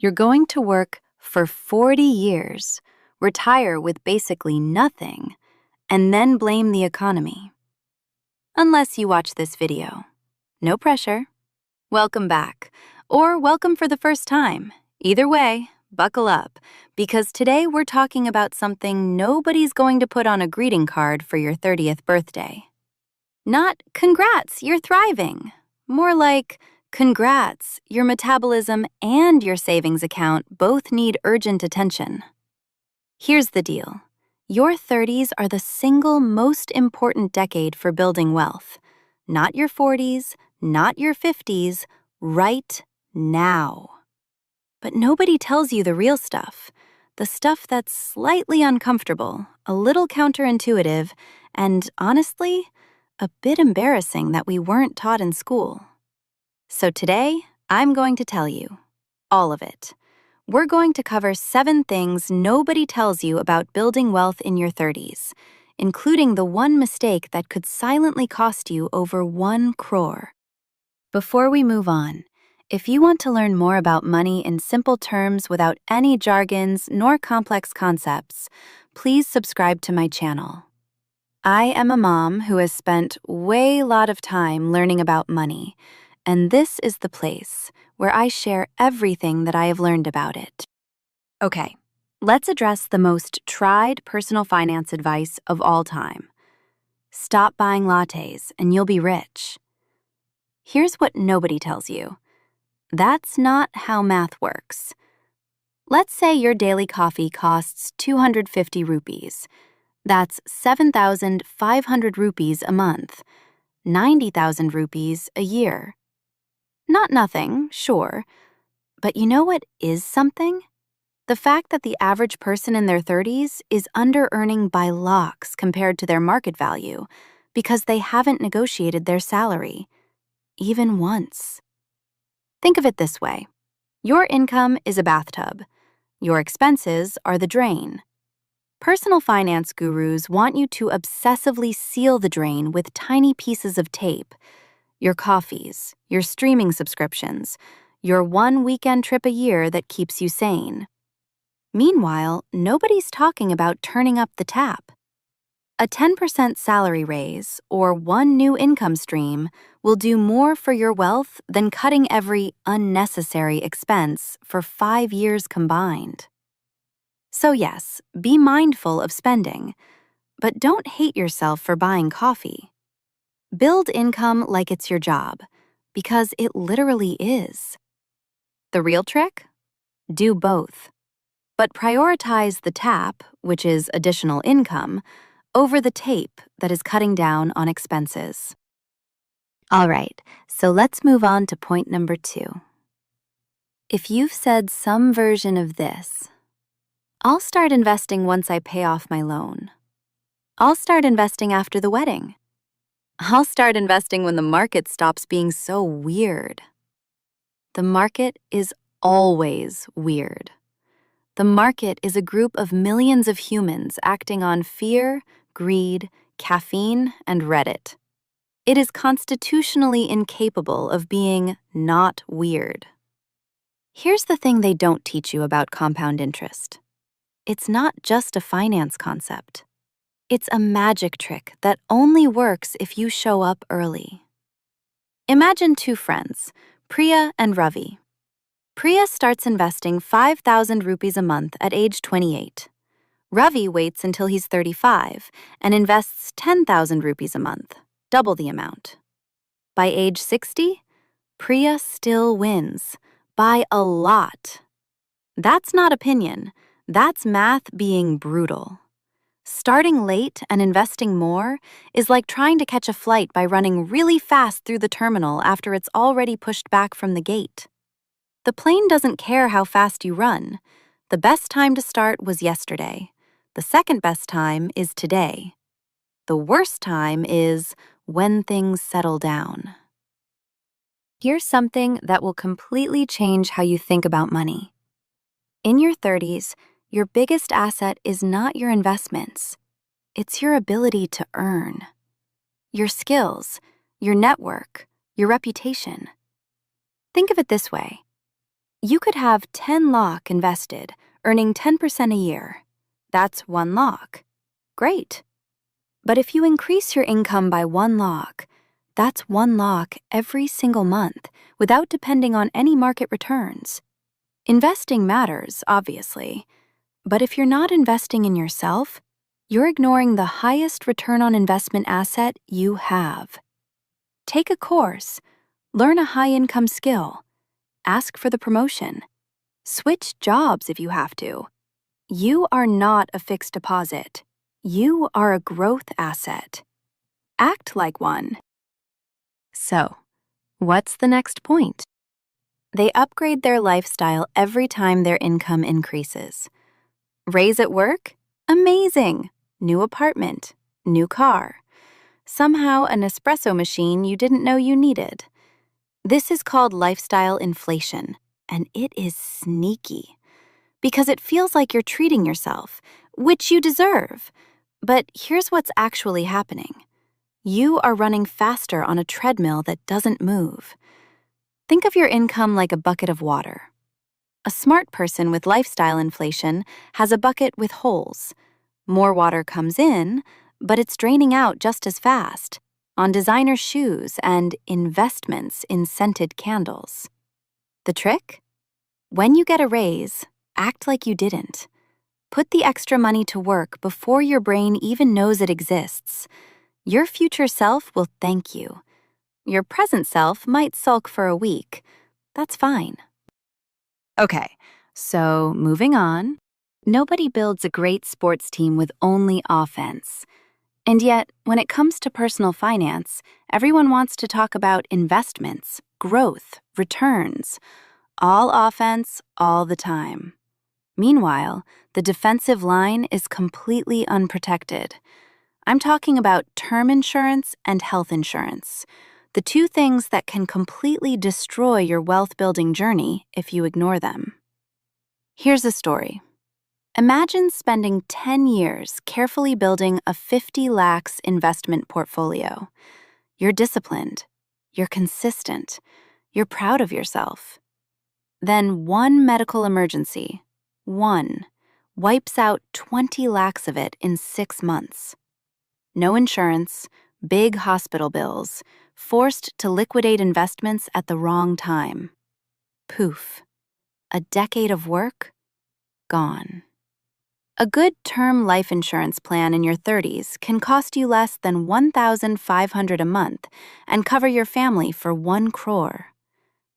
You're going to work for 40 years, retire with basically nothing, and then blame the economy. Unless you watch this video. No pressure. Welcome back, or welcome for the first time. Either way, buckle up, because today we're talking about something nobody's going to put on a greeting card for your 30th birthday. Not, "Congrats, you're thriving." More like, "Congrats, your metabolism and your savings account both need urgent attention." Here's the deal. Your 30s are the single most important decade for building wealth. Not your 40s, not your 50s, right now. But nobody tells you the real stuff, the stuff that's slightly uncomfortable, a little counterintuitive, and honestly, a bit embarrassing that we weren't taught in school. So today, I'm going to tell you all of it. We're going to cover 7 things nobody tells you about building wealth in your 30s, including the one mistake that could silently cost you over 1 crore. Before we move on, if you want to learn more about money in simple terms without any jargons nor complex concepts, please subscribe to my channel. I am a mom who has spent way lot of time learning about money, and this is the place where I share everything that I have learned about it. Okay, let's address the most tried personal finance advice of all time. Stop buying lattes and you'll be rich. Here's what nobody tells you. That's not how math works. Let's say your daily coffee costs 250 rupees. That's 7,500 rupees a month, 90,000 rupees a year. Not nothing, sure, but you know what is something? The fact that the average person in their 30s is under-earning by lakhs compared to their market value because they haven't negotiated their salary, even once. Think of it this way. Your income is a bathtub. Your expenses are the drain. Personal finance gurus want you to obsessively seal the drain with tiny pieces of tape. Your coffees, your streaming subscriptions, your one weekend trip a year that keeps you sane. Meanwhile, nobody's talking about turning up the tap. A 10% salary raise or one new income stream will do more for your wealth than cutting every unnecessary expense for 5 years combined. So yes, be mindful of spending, but don't hate yourself for buying coffee. Build income like it's your job, because it literally is. The real trick? Do both. But prioritize the tap, which is additional income, over the tape that is cutting down on expenses. All right, so let's move on to point number 2. If you've said some version of this, "I'll start investing once I pay off my loan. I'll start investing after the wedding. I'll start investing when the market stops being so weird." The market is always weird. The market is a group of millions of humans acting on fear, greed, caffeine, and Reddit. It is constitutionally incapable of being not weird. Here's the thing they don't teach you about compound interest. It's not just a finance concept. It's a magic trick that only works if you show up early. Imagine 2 friends, Priya and Ravi. Priya starts investing 5,000 rupees a month at age 28. Ravi waits until he's 35 and invests 10,000 rupees a month, double the amount. By age 60, Priya still wins, by a lot. That's not opinion, that's math being brutal. Starting late and investing more is like trying to catch a flight by running really fast through the terminal after it's already pushed back from the gate. The plane doesn't care how fast you run. The best time to start was yesterday. The second best time is today. The worst time is when things settle down. Here's something that will completely change how you think about money. In your 30s, your biggest asset is not your investments. It's your ability to earn. Your skills, your network, your reputation. Think of it this way. You could have 10 lakh invested, earning 10% a year. That's 1 lakh. Great. But if you increase your income by 1 lakh, that's 1 lakh every single month without depending on any market returns. Investing matters, obviously, but if you're not investing in yourself, you're ignoring the highest return on investment asset you have. Take a course, learn a high-income skill, ask for the promotion, switch jobs if you have to. You are not a fixed deposit. You are a growth asset. Act like one. So, what's the next point? They upgrade their lifestyle every time their income increases. Raise at work? Amazing! New apartment, new car. Somehow an espresso machine you didn't know you needed. This is called lifestyle inflation, and it is sneaky. Because it feels like you're treating yourself, which you deserve. But here's what's actually happening. You are running faster on a treadmill that doesn't move. Think of your income like a bucket of water. A smart person with lifestyle inflation has a bucket with holes. More water comes in, but it's draining out just as fast on designer shoes and investments in scented candles. The trick? When you get a raise, act like you didn't. Put the extra money to work before your brain even knows it exists. Your future self will thank you. Your present self might sulk for a week. That's fine. Okay, so moving on. Nobody builds a great sports team with only offense. And yet, when it comes to personal finance, everyone wants to talk about investments, growth, returns. All offense, all the time. Meanwhile, the defensive line is completely unprotected. I'm talking about term insurance and health insurance, the two things that can completely destroy your wealth-building journey if you ignore them. Here's a story. Imagine spending 10 years carefully building a 50 lakhs investment portfolio. You're disciplined, you're consistent, you're proud of yourself. Then one medical emergency, wipes out 20 lakhs of it in 6 months. No insurance, big hospital bills, forced to liquidate investments at the wrong time. Poof. A decade of work? Gone. A good term life insurance plan in your 30s can cost you less than $1,500 a month and cover your family for 1 crore.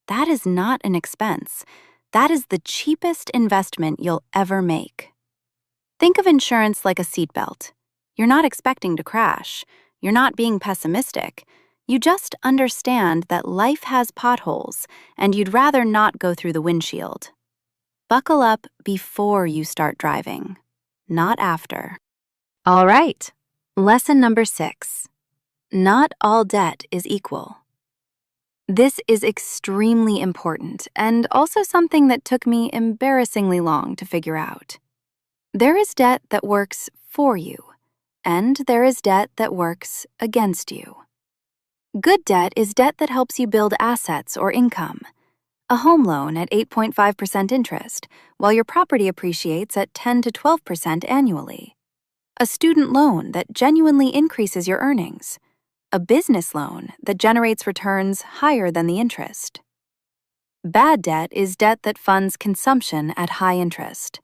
That is not an expense. That is the cheapest investment you'll ever make. Think of insurance like a seatbelt. You're not expecting to crash. You're not being pessimistic. You just understand that life has potholes, and you'd rather not go through the windshield. Buckle up before you start driving, not after. All right, lesson number 6. Not all debt is equal. This is extremely important and also something that took me embarrassingly long to figure out. There is debt that works for you, and there is debt that works against you. Good debt is debt that helps you build assets or income. A home loan at 8.5% interest, while your property appreciates at 10 to 12% annually. A student loan that genuinely increases your earnings. A business loan that generates returns higher than the interest. Bad debt is debt that funds consumption at high interest.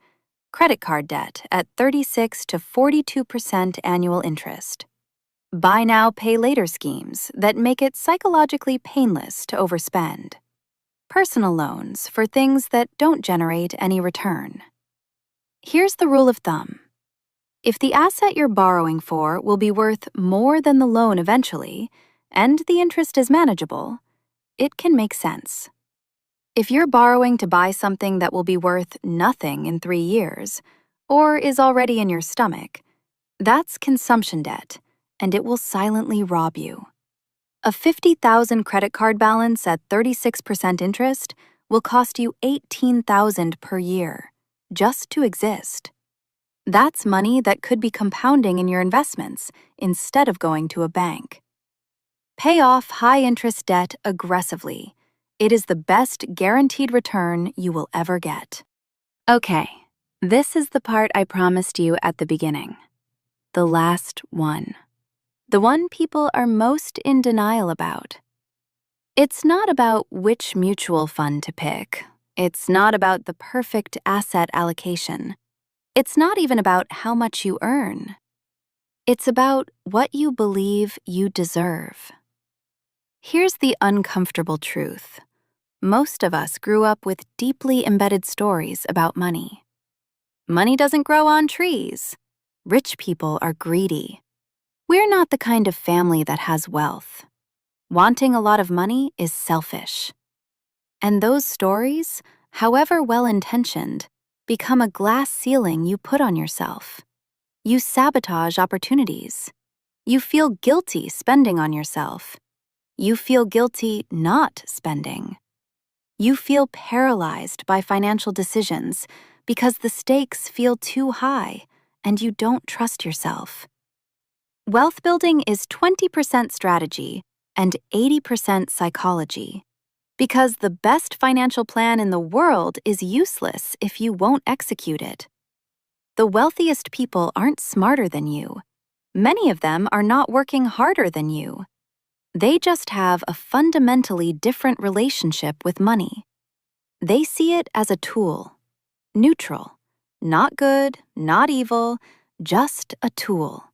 Credit card debt at 36 to 42% annual interest. Buy now, pay later schemes that make it psychologically painless to overspend. Personal loans for things that don't generate any return. Here's the rule of thumb. If the asset you're borrowing for will be worth more than the loan eventually, and the interest is manageable, it can make sense. If you're borrowing to buy something that will be worth nothing in 3 years, or is already in your stomach, that's consumption debt, and it will silently rob you. A $50,000 credit card balance at 36% interest will cost you $18,000 per year, just to exist. That's money that could be compounding in your investments instead of going to a bank. Pay off high-interest debt aggressively. It is the best guaranteed return you will ever get. Okay, this is the part I promised you at the beginning. The last one. The one people are most in denial about. It's not about which mutual fund to pick. It's not about the perfect asset allocation. It's not even about how much you earn. It's about what you believe you deserve. Here's the uncomfortable truth. Most of us grew up with deeply embedded stories about money. Money doesn't grow on trees. Rich people are greedy. We're not the kind of family that has wealth. Wanting a lot of money is selfish. And those stories, however well-intentioned, become a glass ceiling you put on yourself. You sabotage opportunities. You feel guilty spending on yourself. You feel guilty not spending. You feel paralyzed by financial decisions because the stakes feel too high and you don't trust yourself. Wealth building is 20% strategy and 80% psychology, because the best financial plan in the world is useless if you won't execute it. The wealthiest people aren't smarter than you. Many of them are not working harder than you. They just have a fundamentally different relationship with money. They see it as a tool, neutral, not good, not evil, just a tool.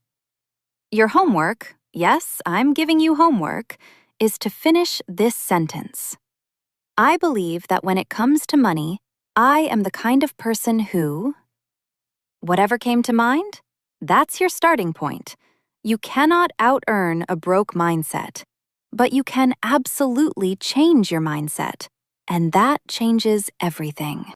Your homework, yes, I'm giving you homework, is to finish this sentence. I believe that when it comes to money, I am the kind of person who... Whatever came to mind? That's your starting point. You cannot out-earn a broke mindset, but you can absolutely change your mindset, and that changes everything.